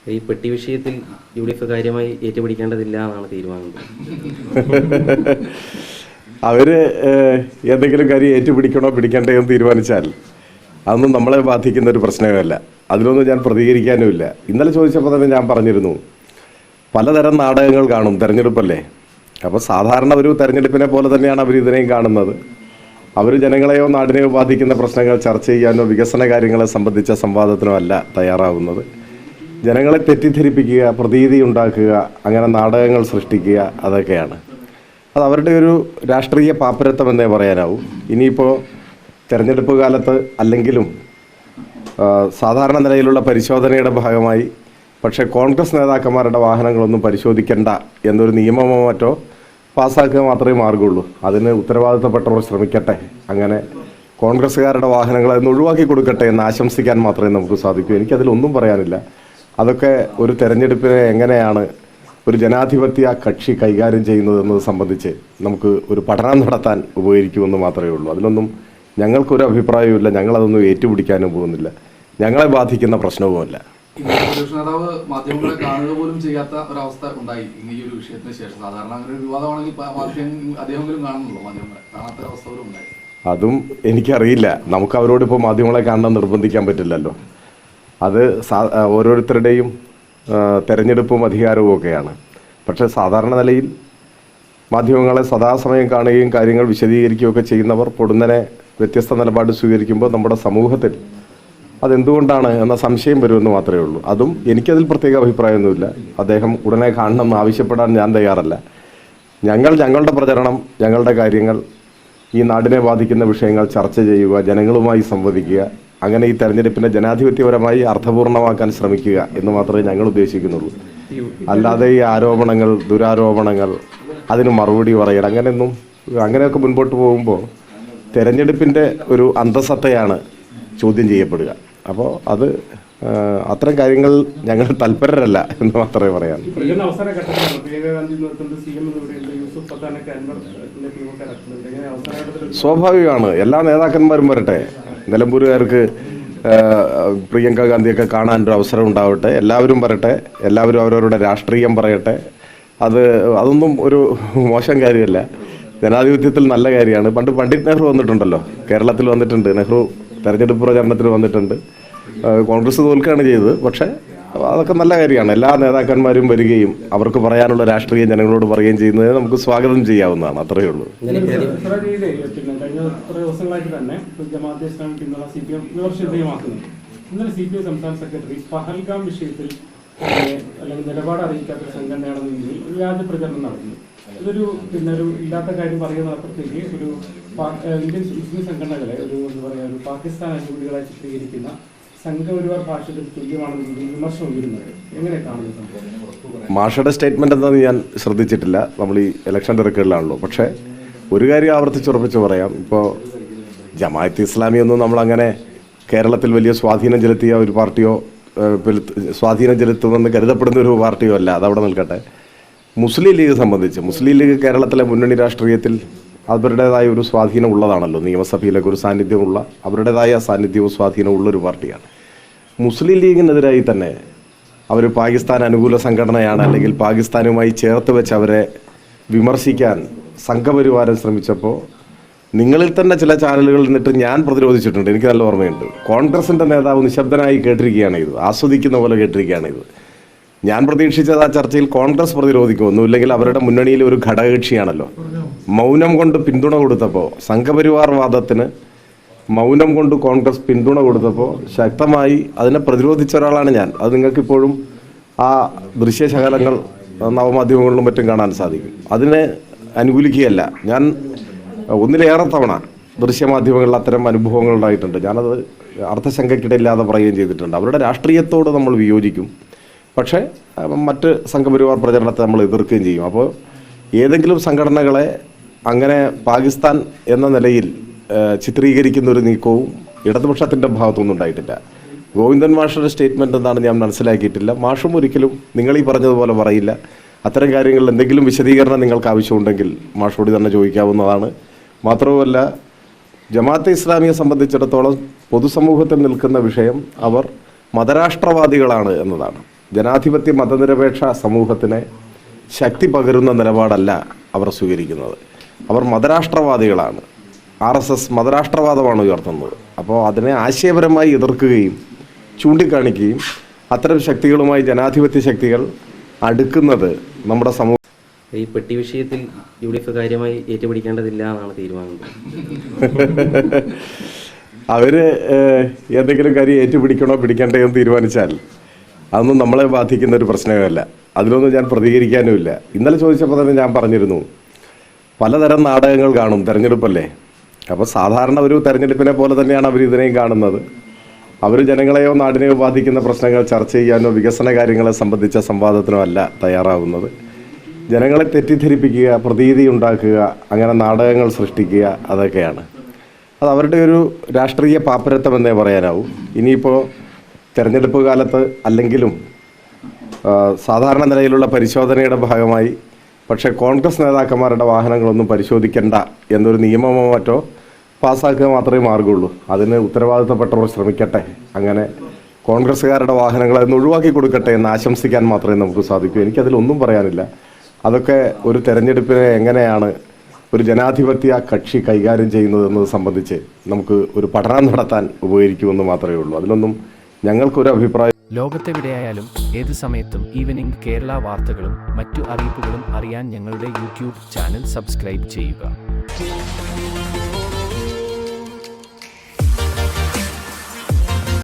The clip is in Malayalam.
ഈ പെട്ടി വിഷയത്തിൽ UDF കാര്യമായി ഏറ്റുപിടിക്കേണ്ടതില്ല എന്നാണ് തീരുമാനം. അവർ എന്തെങ്കിലും കാര്യം ഏറ്റുപിടിക്കണോ പിടിക്കണ്ടേ എന്ന് തീരുമാനിച്ചാൽ അതൊന്നും നമ്മളെ ബാധിക്കുന്ന ഒരു പ്രശ്നമല്ല. അതിലൊന്നും ഞാൻ പ്രതികരിക്കാനുമില്ല. ഇന്നലെ ചോദിച്ചപ്പോൾ തന്നെ ഞാൻ പറഞ്ഞിരുന്നു, പലതരം നാടകങ്ങൾ കാണും, തെരഞ്ഞെടുപ്പല്ലേ. അപ്പോൾ സാധാരണ ഒരു തെരഞ്ഞെടുപ്പിനെ പോലെ തന്നെയാണ് അവർ ഇതിനെയും കാണുന്നത്. അവർ ജനങ്ങളെയോ നാടിനെയോ ബാധിക്കുന്ന പ്രശ്നങ്ങൾ ചർച്ച ചെയ്യാനോ വികസന കാര്യങ്ങളെ സംബന്ധിച്ച സംവാദത്തിനോ അല്ല തയ്യാറാവുന്നത്. ജനങ്ങളെ തെറ്റിദ്ധരിപ്പിക്കുക, പ്രതീതി ഉണ്ടാക്കുക, അങ്ങനെ നാടകങ്ങൾ സൃഷ്ടിക്കുക, അതൊക്കെയാണ്. അത് അവരുടെ ഒരു രാഷ്ട്രീയ പാപ്പരത്വം എന്നേ പറയാനാവും. ഇനിയിപ്പോൾ തെരഞ്ഞെടുപ്പ് കാലത്ത് അല്ലെങ്കിലും സാധാരണ നിലയിലുള്ള പരിശോധനയുടെ ഭാഗമായി പക്ഷേ കോൺഗ്രസ് നേതാക്കന്മാരുടെ വാഹനങ്ങളൊന്നും പരിശോധിക്കേണ്ട എന്നൊരു നിയമമോ മറ്റോ പാസ്സാക്കുക മാത്രമേ മാർഗമുള്ളൂ. അതിന് ഉത്തരവാദിത്തപ്പെട്ടവർ ശ്രമിക്കട്ടെ. അങ്ങനെ കോൺഗ്രസ്സുകാരുടെ വാഹനങ്ങളെ ഒന്ന് ഒഴിവാക്കി കൊടുക്കട്ടെ എന്ന് ആശംസിക്കാൻ മാത്രമേ നമുക്ക് സാധിക്കൂ. എനിക്കതിലൊന്നും പറയാനില്ല. അതൊക്കെ ഒരു തെരഞ്ഞെടുപ്പിനെ എങ്ങനെയാണ് ഒരു ജനാധിപത്യ കക്ഷി കൈകാര്യം ചെയ്യുന്നതെന്നത് സംബന്ധിച്ച് നമുക്ക് ഒരു പഠനം നടത്താൻ ഉപകരിക്കുമെന്ന് മാത്രമേ ഉള്ളൂ. അതിലൊന്നും ഞങ്ങൾക്കൊരു അഭിപ്രായവുമില്ല. ഞങ്ങളതൊന്നും ഏറ്റുപിടിക്കാനും പോകുന്നില്ല. ഞങ്ങളെ ബാധിക്കുന്ന പ്രശ്നവുമല്ല. പ്രതിപക്ഷ നേതാവ് മാധ്യമങ്ങളെ കാണുക പോലും ചെയ്യാത്ത ഒരവസ്ഥ ഉണ്ടായി ഈ ഒരു വിഷയത്തിന് ശേഷം. സാധാരണ അങ്ങനെ ഒരു വിവാദമാണെങ്കിൽ അദ്ദേഹമെങ്കിലും കാണുന്നുള്ളൂ, മാധ്യമങ്ങളെ കാണാത്ത അവസ്ഥ പോലും ഉണ്ടായി. അതും എനിക്കറിയില്ല. നമുക്ക് അവരോടിപ്പോൾ മാധ്യമങ്ങളെ കാണാൻ നിർബന്ധിക്കാൻ പറ്റില്ലല്ലോ. അത് ഓരോരുത്തരുടെയും തെരഞ്ഞെടുപ്പും അധികാരവും ഒക്കെയാണ്. പക്ഷേ സാധാരണ നിലയിൽ മാധ്യമങ്ങളെ സദാസമയം കാണുകയും കാര്യങ്ങൾ വിശദീകരിക്കുകയൊക്കെ ചെയ്യുന്നവർ പൊടുന്നനെ വ്യത്യസ്ത നിലപാട് സ്വീകരിക്കുമ്പോൾ നമ്മുടെ സമൂഹത്തിൽ അതെന്തുകൊണ്ടാണ് എന്ന സംശയം വരുമെന്ന് മാത്രമേ ഉള്ളൂ. അതും എനിക്കതിൽ പ്രത്യേക അഭിപ്രായമൊന്നുമില്ല. അദ്ദേഹം ഉടനെ കാണണമെന്ന് ആവശ്യപ്പെടാൻ ഞാൻ തയ്യാറല്ല. ഞങ്ങളുടെ പ്രചരണം, ഞങ്ങളുടെ കാര്യങ്ങൾ, ഈ നാടിനെ ബാധിക്കുന്ന വിഷയങ്ങൾ ചർച്ച ചെയ്യുക, ജനങ്ങളുമായി സംവദിക്കുക, അങ്ങനെ ഈ തെരഞ്ഞെടുപ്പിനെ ജനാധിപത്യപരമായി അർത്ഥപൂർണമാക്കാൻ ശ്രമിക്കുക എന്ന് മാത്രമേ ഞങ്ങൾ ഉദ്ദേശിക്കുന്നുള്ളൂ. അല്ലാതെ ഈ ആരോപണങ്ങൾ, ദുരാരോപണങ്ങൾ, അതിന് മറുപടി പറയൽ, അങ്ങനെയൊക്കെ മുൻപോട്ട് പോകുമ്പോൾ തെരഞ്ഞെടുപ്പിൻ്റെ ഒരു അന്തസത്തയാണ് ചോദ്യം ചെയ്യപ്പെടുക. അപ്പോൾ അത് അത്തരം കാര്യങ്ങൾ ഞങ്ങൾ തൽപരരല്ല എന്ന് മാത്രമേ പറയാൻ. സ്വാഭാവികമാണ്. എല്ലാ നേതാക്കന്മാരും വരട്ടെ. നിലമ്പൂരുകാർക്ക് പ്രിയങ്ക ഗാന്ധിയൊക്കെ കാണാനൊരു അവസരം ഉണ്ടാവട്ടെ. എല്ലാവരും വരട്ടെ. എല്ലാവരും അവരവരുടെ രാഷ്ട്രീയം പറയട്ടെ. അതൊന്നും ഒരു മോശം കാര്യമല്ല. ജനാധിപത്യത്തിൽ നല്ല കാര്യമാണ്. പണ്ട് പണ്ഡിറ്റ് നെഹ്റു വന്നിട്ടുണ്ടല്ലോ, കേരളത്തിൽ വന്നിട്ടുണ്ട്. നെഹ്റു തെരഞ്ഞെടുപ്പ് പ്രചരണത്തിൽ വന്നിട്ടുണ്ട്. കോൺഗ്രസ് തോൽക്കുകയാണ് ചെയ്തത്. പക്ഷേ അതൊക്കെ നല്ല കാര്യമാണ്. എല്ലാ നേതാക്കന്മാരും വരികയും അവർക്ക് പറയാനുള്ള രാഷ്ട്രീയം ജനങ്ങളോട് പറയുകയും ചെയ്യുന്നത് നമുക്ക് സ്വാഗതം ചെയ്യാവുന്നതാണ്. അത്രയേ ഉള്ളൂ. കഴിഞ്ഞ ദിവസങ്ങളായിട്ട് തന്നെ ജമാഅത്തെ ഇസ്ലാമി പിന്തുണ CPM വിമർശനീയമാക്കുന്നു. ഇന്നലെ CPM സംസ്ഥാന സെക്രട്ടറി പഹൽഗാം വിഷയത്തിൽ അല്ലെങ്കിൽ നിലപാട് അറിയിക്കാത്ത സംഘടനയാണെന്ന രീതിയിൽ വ്യാജ പ്രചരണം നടത്തുന്നു. ഇതൊരു ഒരു ഇല്ലാത്ത കാര്യം പറയുന്നതിനപ്പുറത്തേക്ക് ഒരു ഇന്ത്യൻ മുസ്ലിം സംഘടനകളെ ഒരു പാകിസ്ഥാൻ അനുകൂലികളായി ചിത്രീകരിക്കുന്ന സംഘപരിവാർ ഭാഷത്തിൽ തുല്യമാണെന്ന രീതിയിൽ വിമർശനം ഉയരുന്നത് എങ്ങനെ കാണുന്നത്? മാഷയുടെ സ്റ്റേറ്റ്മെന്റ് എന്താണെന്ന് ഞാൻ ശ്രദ്ധിച്ചിട്ടില്ല. നമ്മൾ ഈ ഇലക്ഷൻ തിരക്കുകളിലാണല്ലോ. പക്ഷേ ഒരു കാര്യം ആവർത്തിച്ചുറപ്പിച്ച് പറയാം. ഇപ്പോൾ ജമാഅത്തെ ഇസ്ലാമിയൊന്നും നമ്മളങ്ങനെ കേരളത്തിൽ വലിയ സ്വാധീനം ചെലുത്തിയ ഒരു പാർട്ടിയോ സ്വാധീനം ചെലുത്തുമെന്ന് കരുതപ്പെടുന്ന ഒരു പാർട്ടിയോ അല്ല. അതവിടെ നിൽക്കട്ടെ. മുസ്ലിം ലീഗ് സംബന്ധിച്ച്, മുസ്ലിം ലീഗ് കേരളത്തിലെ മുന്നണി രാഷ്ട്രീയത്തിൽ അവരുടേതായ ഒരു സ്വാധീനം ഉള്ളതാണല്ലോ. നിയമസഭയിലൊക്കെ ഒരു സാന്നിധ്യമുള്ള, അവരുടേതായ സാന്നിധ്യവും സ്വാധീനവും ഉള്ളൊരു പാർട്ടിയാണ്. മുസ്ലിം ലീഗിനെതിരായി തന്നെ അവർ പാകിസ്ഥാൻ അനുകൂല സംഘടനയാണ്, അല്ലെങ്കിൽ പാകിസ്ഥാനുമായി ചേർത്ത് വെച്ച് അവരെ വിമർശിക്കാൻ സംഘപരിവാരം ശ്രമിച്ചപ്പോൾ നിങ്ങളിൽ തന്നെ ചില ചാനലുകളിൽ നിന്നിട്ട് ഞാൻ പ്രതിരോധിച്ചിട്ടുണ്ട്. എനിക്ക് നല്ല ഓർമ്മയുണ്ട്. കോൺഗ്രസിൻ്റെ നേതാവ് നിശബ്ദനായി കേട്ടിരിക്കുകയാണ് ഇത്, ആസ്വദിക്കുന്ന പോലെ കേട്ടിരിക്കുകയാണ് ഇത്. ഞാൻ പ്രതീക്ഷിച്ചത് ആ ചർച്ചയിൽ കോൺഗ്രസ് പ്രതിരോധിക്കും, ഒന്നുമില്ലെങ്കിൽ അവരുടെ മുന്നണിയിലെ ഒരു ഘടകകക്ഷിയാണല്ലോ. മൗനം കൊണ്ട് പിന്തുണ കൊടുത്തപ്പോൾ, സംഘപരിവാർ വാദത്തിന് മൗനം കൊണ്ട് കോൺഗ്രസ് പിന്തുണ കൊടുത്തപ്പോൾ ശക്തമായി അതിനെ പ്രതിരോധിച്ച ഒരാളാണ് ഞാൻ. അത് നിങ്ങൾക്കിപ്പോഴും ആ ദൃശ്യശകലങ്ങൾ നവമാധ്യമങ്ങളിലും മറ്റും കാണാൻ സാധിക്കും. അതിനെ അനുകൂലിക്കുകയല്ല. ഞാൻ ഒന്നിലേറെ തവണ ദൃശ്യമാധ്യമങ്ങളിൽ അത്തരം അനുഭവങ്ങൾ ഉണ്ടായിട്ടുണ്ട്. ഞാനത് അർത്ഥശങ്കയ്ക്കിടയില്ലാതെ പറയുകയും ചെയ്തിട്ടുണ്ട്. അവരുടെ രാഷ്ട്രീയത്തോട് നമ്മൾ വിയോജിക്കും, പക്ഷേ മറ്റ് സംഘപരിവാർ പ്രചരണത്തെ നമ്മൾ എതിർക്കുകയും ചെയ്യും. അപ്പോൾ ഏതെങ്കിലും സംഘടനകളെ അങ്ങനെ പാകിസ്ഥാൻ എന്ന നിലയിൽ ചിത്രീകരിക്കുന്ന ഒരു നീക്കവും ഇടതുപക്ഷത്തിൻ്റെ ഭാഗത്തൊന്നും ഉണ്ടായിട്ടില്ല. ഗോവിന്ദൻ മാഷയുടെ സ്റ്റേറ്റ്മെൻറ്റ് എന്താണെന്ന് ഞാൻ മനസ്സിലാക്കിയിട്ടില്ല. മാഷും ഒരിക്കലും നിങ്ങൾ ഈ പറഞ്ഞതുപോലെ പറയില്ല. അത്തരം കാര്യങ്ങളിൽ എന്തെങ്കിലും വിശദീകരണം നിങ്ങൾക്ക് ആവശ്യമുണ്ടെങ്കിൽ മാഷോട് തന്നെ ചോദിക്കാവുന്നതാണ്. മാത്രവുമല്ല, ജമാഅത്തെ ഇസ്ലാമിയെ സംബന്ധിച്ചിടത്തോളം പൊതുസമൂഹത്തിൽ നിൽക്കുന്ന വിഷയം അവർ മതരാഷ്ട്രവാദികളാണ് എന്നതാണ്. ജനാധിപത്യ മതനിരപേക്ഷ സമൂഹത്തിന് ശക്തി പകരുന്ന നിലപാടല്ല അവർ സ്വീകരിക്കുന്നത്. അവർ മതരാഷ്ട്രവാദികളാണ്. RSS മതരാഷ്ട്രവാദമാണ് ഉയർത്തുന്നത്. അപ്പോൾ അതിനെ ആശയപരമായി എതിർക്കുകയും ചൂണ്ടിക്കാണിക്കുകയും അത്തരം ശക്തികളുമായി ജനാധിപത്യ ശക്തികൾ അടുക്കുന്നത് നമ്മുടെ സമൂഹം. ഈ പെട്ടി വിഷയത്തിൽ UDF കാര്യമായി ഏറ്റുപിടിക്കേണ്ടതില്ല എന്നാണ് തീരുമാനം. അവർ എന്തെങ്കിലും കാര്യം ഏറ്റുപിടിക്കണോ പിടിക്കണ്ടേ എന്ന് തീരുമാനിച്ചാൽ അതൊന്നും നമ്മളെ ബാധിക്കുന്ന ഒരു പ്രശ്നമല്ല. അതിലൊന്നും ഞാൻ പ്രതികരിക്കാനുമില്ല. ഇന്നലെ ചോദിച്ചപ്പോൾ തന്നെ ഞാൻ പറഞ്ഞിരുന്നു, പലതരം നാടകങ്ങൾ കാണും, തെരഞ്ഞെടുപ്പല്ലേ. അപ്പോൾ സാധാരണ ഒരു തെരഞ്ഞെടുപ്പിനെ പോലെ തന്നെയാണ് അവർ ഇതിനെയും കാണുന്നത്. അവർ ജനങ്ങളെയോ നാടിനെയോ ബാധിക്കുന്ന പ്രശ്നങ്ങൾ ചർച്ച ചെയ്യാനോ വികസന കാര്യങ്ങളെ സംബന്ധിച്ച സംവാദത്തിനോ അല്ല തയ്യാറാവുന്നത്. ജനങ്ങളെ തെറ്റിദ്ധരിപ്പിക്കുക, പ്രതീതി ഉണ്ടാക്കുക, അങ്ങനെ നാടകങ്ങൾ സൃഷ്ടിക്കുക, അതൊക്കെയാണ്. അത് അവരുടെ ഒരു രാഷ്ട്രീയ പാപ്പരത്വം എന്നേ പറയാനാവും. ഇനിയിപ്പോൾ തെരഞ്ഞെടുപ്പ് കാലത്ത് അല്ലെങ്കിലും സാധാരണ നിലയിലുള്ള പരിശോധനയുടെ ഭാഗമായി പക്ഷേ കോൺഗ്രസ് നേതാക്കന്മാരുടെ വാഹനങ്ങളൊന്നും പരിശോധിക്കേണ്ട എന്നൊരു നിയമമോ മറ്റോ പാസ്സാക്കുക മാത്രമേ മാർഗമുള്ളൂ. അതിന് ഉത്തരവാദിത്തപ്പെട്ടവർ ശ്രമിക്കട്ടെ. അങ്ങനെ കോൺഗ്രസ്സുകാരുടെ വാഹനങ്ങളെ ഒഴിവാക്കി കൊടുക്കട്ടെ എന്ന് ആശംസിക്കാൻ മാത്രമേ നമുക്ക് സാധിക്കൂ. എനിക്കതിലൊന്നും പറയാനില്ല. അതൊക്കെ ഒരു തെരഞ്ഞെടുപ്പിനെ എങ്ങനെയാണ് ഒരു ജനാധിപത്യ കക്ഷി കൈകാര്യം ചെയ്യുന്നത് എന്നത് സംബന്ധിച്ച് നമുക്ക് ഒരു പഠനം നടത്താൻ ഉപകരിക്കുമെന്ന് മാത്രമേ ഉള്ളൂ. അതിലൊന്നും ഞങ്ങൾക്കൊരു അഭിപ്രായം. ലോകത്തെവിടെയായാലും ഏത് സമയത്തും ഈവനിംഗ് കേരള വാർത്തകളും മറ്റു അറിയിപ്പുകളും അറിയാൻ ഞങ്ങളുടെ യൂട്യൂബ് ചാനൽ സബ്സ്ക്രൈബ് ചെയ്യുക.